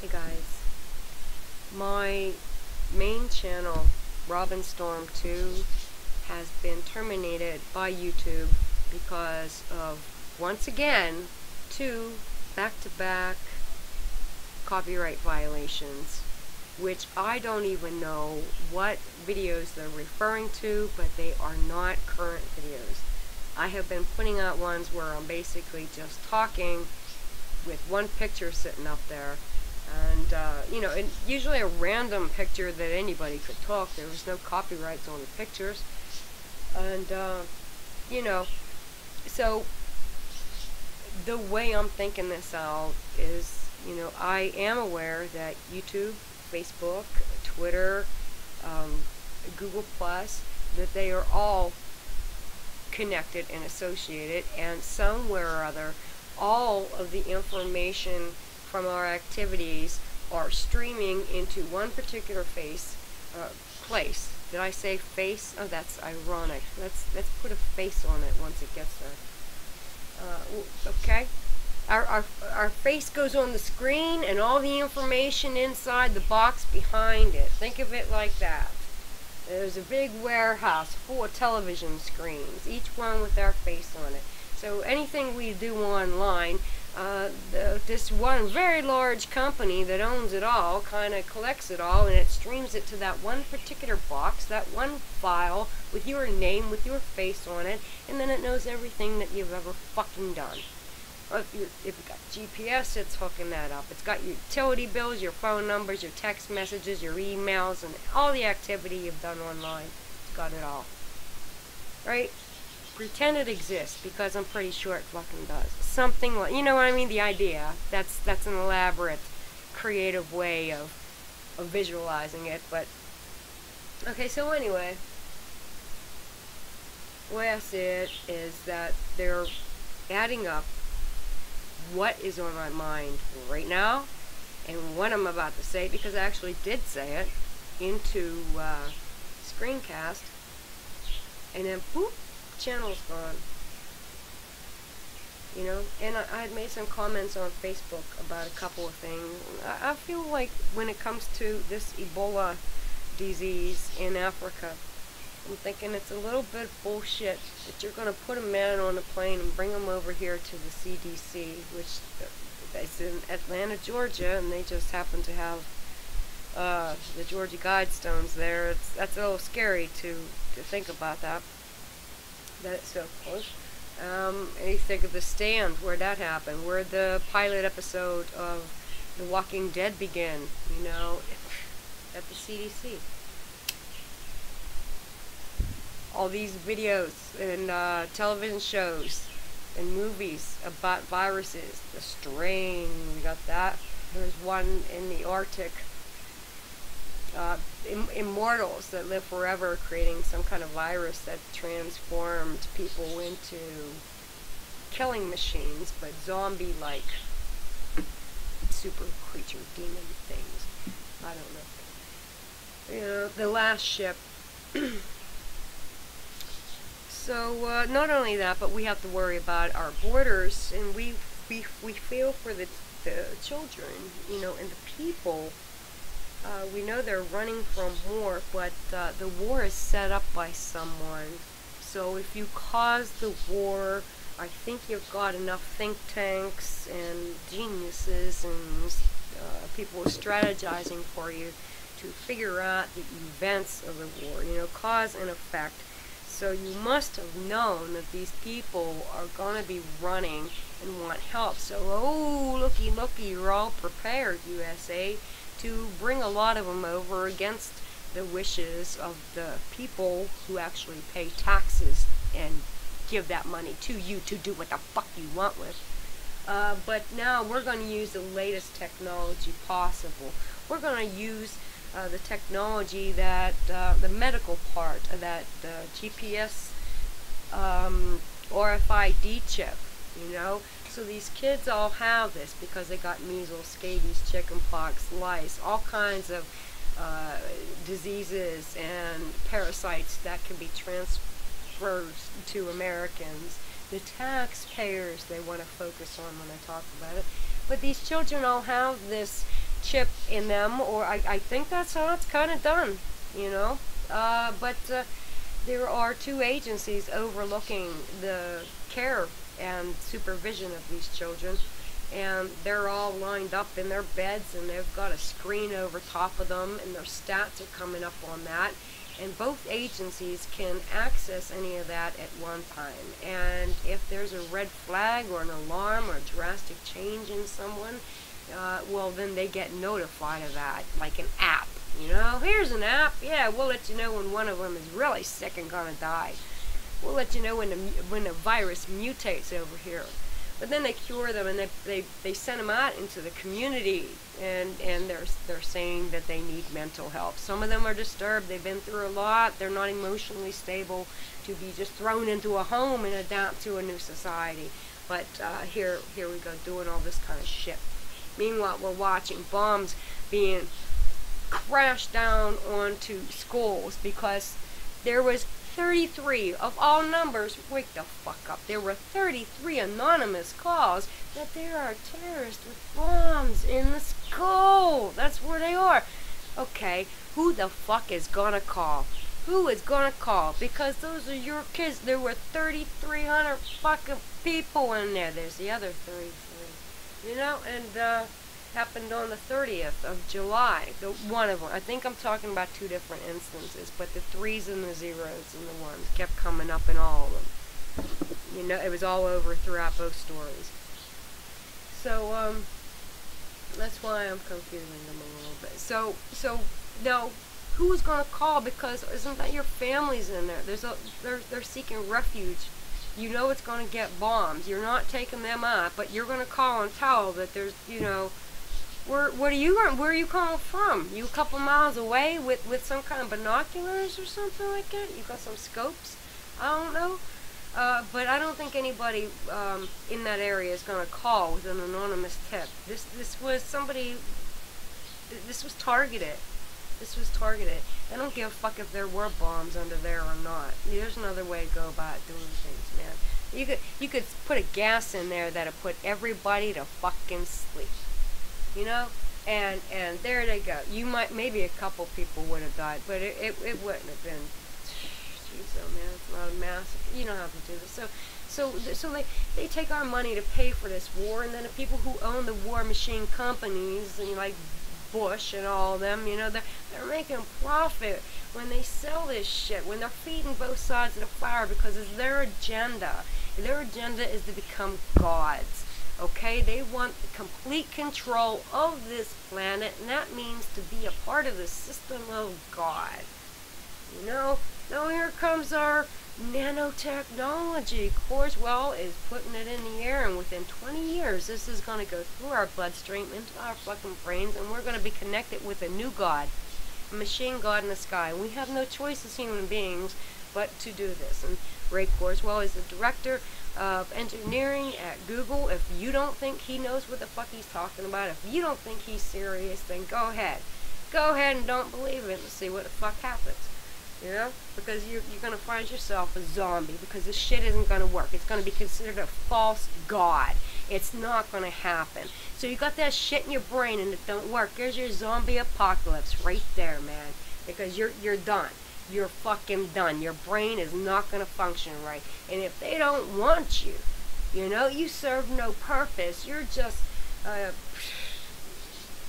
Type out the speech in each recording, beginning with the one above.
Hey guys, my main channel, Robin Storm 2, has been terminated by YouTube because of, once again, two back-to-back copyright violations, which I don't even know what videos they're referring to, but they are not current videos. I have been putting out ones where I'm basically just talking with one picture sitting up there, and and usually a random picture that anybody could talk. There was no copyrights on the pictures, and so the way I'm thinking this out is, I am aware that YouTube, Facebook, Twitter, Google Plus, that they are all connected and associated, and somewhere or other all of the information from our activities are streaming into one particular place. Did I say face? Oh, that's ironic. Let's put a face on it once it gets there. Okay. Our face goes on the screen, and all the information inside the box behind it. Think of it like that. There's a big warehouse full of television screens, each one with our face on it. So anything we do online, this one very large company that owns it all kind of collects it all, and it streams it to that one particular box, that one file with your name, with your face on it, and then it knows everything that you've ever fucking done. If you've got GPS, it's hooking that up. It's got your utility bills, your phone numbers, your text messages, your emails, and all the activity you've done online. It's got it all. Right? Pretend it exists, because I'm pretty sure it fucking does. Something like, you know what I mean? The idea. That's an elaborate, creative way of visualizing it, but okay, so anyway, the way I see it is that they're adding up what is on my mind right now and what I'm about to say, because I actually did say it, into screencast, and then boop, channel's gone. And I had made some comments on Facebook about a couple of things. I feel like when it comes to this Ebola disease in Africa, I'm thinking it's a little bit bullshit that you're going to put a man on a plane and bring him over here to the CDC, which is in Atlanta, Georgia, and they just happen to have the Georgia Guidestones there. That's a little scary to think about that it's so close. And you think of The Stand, where that happened, where the pilot episode of The Walking Dead began, at the CDC. All these videos and television shows and movies about viruses, the strain, we got that. There's one in the Arctic, immortals that live forever, creating some kind of virus that transformed people into killing machines, but zombie-like super creature demon things. I don't know. The last ship. So not only that, but we have to worry about our borders, and we feel for the children, and the people. We know they're running from war, but the war is set up by someone. So if you cause the war, I think you've got enough think tanks and geniuses and people strategizing for you to figure out the events of the war, cause and effect. So you must have known that these people are going to be running and want help. So, oh, looky, you're all prepared, USA, to bring a lot of them over against the wishes of the people who actually pay taxes and give that money to you to do what the fuck you want with. But now we're going to use the latest technology possible. We're going to use the technology that, the medical part of that GPS RFID chip, So these kids all have this because they got measles, scabies, chickenpox, lice, all kinds of diseases and parasites that can be transferred to Americans. The taxpayers they want to focus on when I talk about it. But these children all have this chip in them, or I think that's how it's kind of done, you know. But there are two agencies overlooking the care and supervision of these children, and they're all lined up in their beds, and they've got a screen over top of them, and their stats are coming up on that. And both agencies can access any of that at one time. And if there's a red flag or an alarm or a drastic change in someone, well, then they get notified of that, like an app. You know, here's an app. Yeah, we'll let you know when one of them is really sick and gonna die. We'll let you know when the virus mutates over here. But then they cure them, and they send them out into the community, and they're saying that they need mental help. Some of them are disturbed. They've been through a lot. They're not emotionally stable to be just thrown into a home and adapt to a new society. But here we go, doing all this kind of shit. Meanwhile, we're watching bombs being crashed down onto schools because there was 33 of all numbers. Wake the fuck up. There were 33 anonymous calls that there are terrorists with bombs in the school. That's where they are. Okay, who the fuck is gonna call? Who is gonna call? Because those are your kids. There were 3,300 fucking people in there. There's the other 33. You know, and happened on the 30th of July. One of them. I think I'm talking about two different instances, but the 3s and the 0s and the 1s kept coming up in all of them. You know, it was all over throughout both stories. So, that's why I'm confusing them a little bit. So now, who is going to call? Because isn't that your family's in there? They're seeking refuge. You know it's going to get bombed. You're not taking them out, but you're going to call and tell that there's, you know, where are you calling from? You a couple miles away with some kind of binoculars or something like that? You got some scopes? I don't know. But I don't think anybody in that area is going to call with an anonymous tip. This was somebody. This was targeted. This was targeted. I don't give a fuck if there were bombs under there or not. There's another way to go about doing things, man. You could put a gas in there that'll put everybody to fucking sleep. You know? And there they go. Maybe a couple people would have died, but it wouldn't have been. Jeez, oh man, it's not a massacre. You don't have to do this. So they take our money to pay for this war, and then the people who own the war machine companies, and like Bush and all of them, you know, they're making profit when they sell this shit, when they're feeding both sides of the fire, because it's their agenda. Their agenda is to become gods. Okay, they want complete control of this planet, and that means to be a part of the system of God. You know, now here comes our nanotechnology. Kurzweil is putting it in the air, and within 20 years, this is going to go through our bloodstream into our fucking brains, and we're going to be connected with a new God, a machine god in the sky. We have no choice as human beings but to do this. And Ray Kurzweil is the director of engineering at Google. If you don't think he knows what the fuck he's talking about, if you don't think he's serious, then go ahead. Go ahead and don't believe it and see what the fuck happens. You know? Because you're going to find yourself a zombie, because this shit isn't going to work. It's going to be considered a false god. It's not going to happen. So you got that shit in your brain and it don't work. There's your zombie apocalypse right there, man. Because you're done. You're fucking done. Your brain is not going to function right. And if they don't want you, you know, you serve no purpose. You're just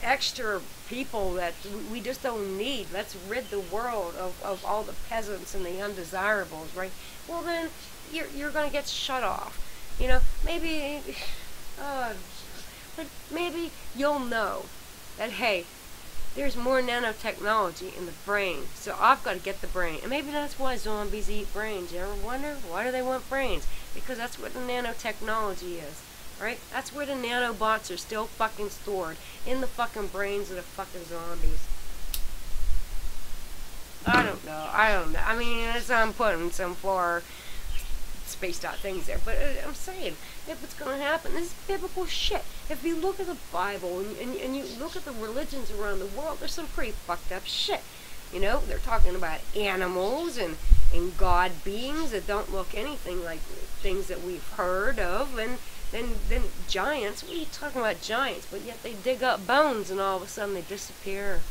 extra people that we just don't need. Let's rid the world of all the peasants and the undesirables, right? Well, then you're going to get shut off. You know, maybe, but maybe you'll know that, hey, there's more nanotechnology in the brain, so I've got to get the brain. And maybe that's why zombies eat brains. You ever wonder? Why do they want brains? Because that's what the nanotechnology is, right? That's where the nanobots are still fucking stored, in the fucking brains of the fucking zombies. I don't know. I mean, I'm putting some far spaced out things there, but I'm saying, if it's going to happen, this is biblical shit. If you look at the Bible and you look at the religions around the world, there's some pretty fucked up shit. You know, they're talking about animals and God beings that don't look anything like things that we've heard of, and Then giants, what are you talking about giants? But yet they dig up bones and all of a sudden they disappear.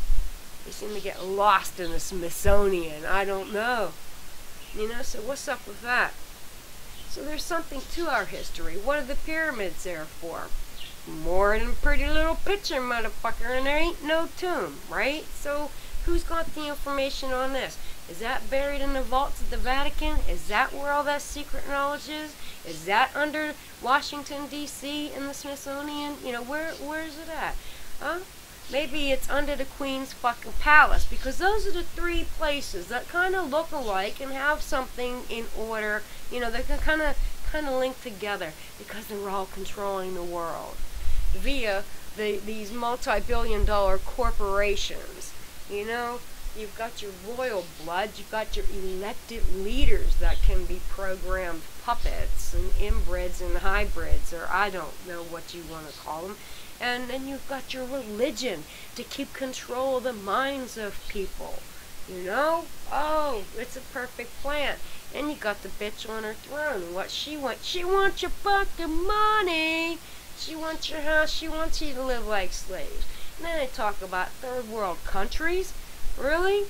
They seem to get lost in the Smithsonian. I don't know. So what's up with that? So there's something to our history. What are the pyramids there for? More than a pretty little picture, motherfucker, and there ain't no tomb, right? So who's got the information on this? Is that buried in the vaults of the Vatican? Is that where all that secret knowledge is? Is that under Washington, D.C. in the Smithsonian? Where is it at? Huh? Maybe it's under the Queen's fucking palace, because those are the three places that kind of look alike and have something in order. They can kind of link together because they're all controlling the world via these multi-billion-dollar corporations. You've got your royal blood, you've got your elected leaders that can be programmed puppets and inbreds and hybrids, or I don't know what you want to call them. And then you've got your religion to keep control of the minds of people. Oh, it's a perfect plan. And you got the bitch on her throne. What she wants? She wants your fucking money. She wants your house. She wants you to live like slaves. And then they talk about third world countries. Really?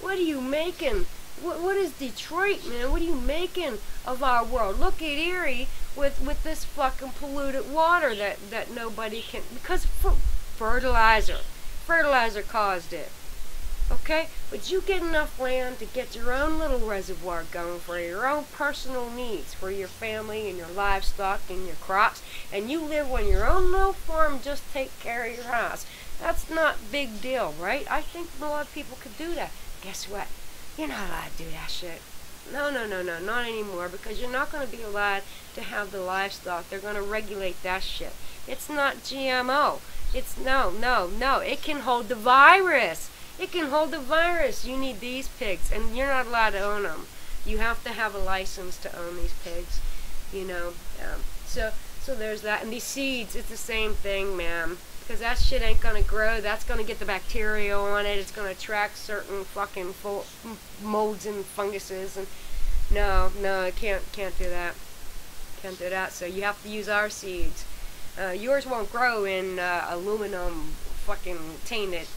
What are you making? What is Detroit, man? What are you making of our world? Look at Erie with this fucking polluted water that nobody can... Because fertilizer. Fertilizer caused it. Okay? But you get enough land to get your own little reservoir going for your own personal needs, for your family and your livestock and your crops, and you live on your own little farm, just take care of your house. That's not big deal, right? I think a lot of people could do that. Guess what? You're not allowed to do that shit. No, not anymore, because you're not going to be allowed to have the livestock. They're going to regulate that shit. It's not GMO. It's no. It can hold the virus. It can hold the virus. You need these pigs, and you're not allowed to own them. You have to have a license to own these pigs, So there's that. And these seeds, it's the same thing, man. Because that shit ain't gonna grow. That's gonna get the bacteria on it. It's gonna attract certain fucking molds and funguses. And no, it can't do that. Can't do that. So you have to use our seeds. Yours won't grow in aluminum fucking tainted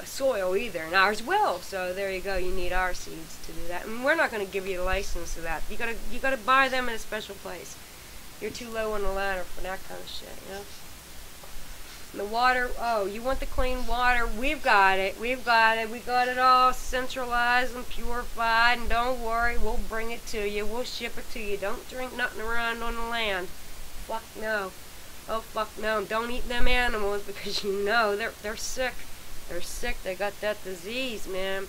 soil either, and ours will. So there you go. You need our seeds to do that, and we're not going to give you a license to that. You gotta buy them in a special place. You're too low on the ladder for that kind of shit, And the water. Oh, you want the clean water? We've got it. We got it all centralized and purified. And don't worry, we'll bring it to you. We'll ship it to you. Don't drink nothing around on the land. Fuck no. Oh fuck no. Don't eat them animals because they're sick. They're sick. They got that disease, man.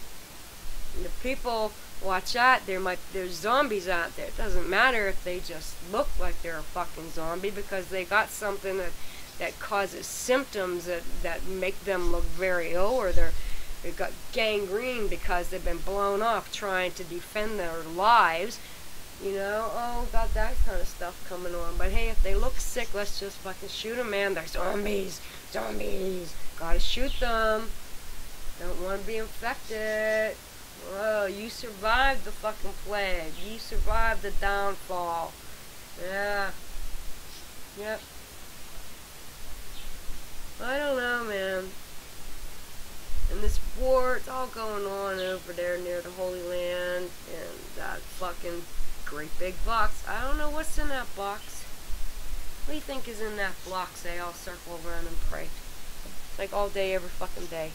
And the people, watch out. There's zombies out there. It doesn't matter if they just look like they're a fucking zombie, because they got something that causes symptoms that make them look very ill, or they've got gangrene because they've been blown off trying to defend their lives. Oh, got that kind of stuff coming on. But hey, if they look sick, let's just fucking shoot them, man. They're zombies. Gotta shoot them. Don't want to be infected. Whoa, you survived the fucking plague. You survived the downfall. Yeah. Yep. I don't know, man. And this war, it's all going on over there near the Holy Land, and that fucking great big box. I don't know what's in that box. What do you think is in that box? They all circle around and pray. Like all day, every fucking day.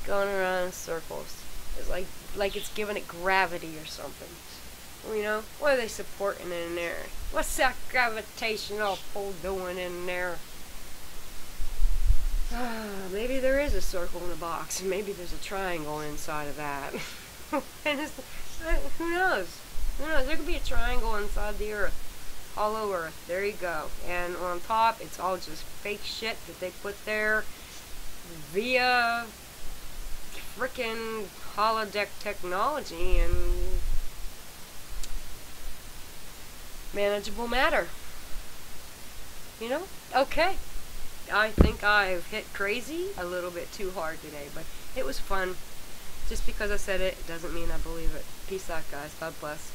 Going around in circles. It's like it's giving it gravity or something. What are they supporting in there? What's that gravitational pull doing in there? Maybe there is a circle in the box, and maybe there's a triangle inside of that. Who knows? There could be a triangle inside the Earth. Hollow Earth. There you go. And on top, it's all just fake shit that they put there via frickin' holodeck technology and manageable matter. Okay. I think I've hit crazy a little bit too hard today, but it was fun. Just because I said it doesn't mean I believe it. Peace out, guys. God bless.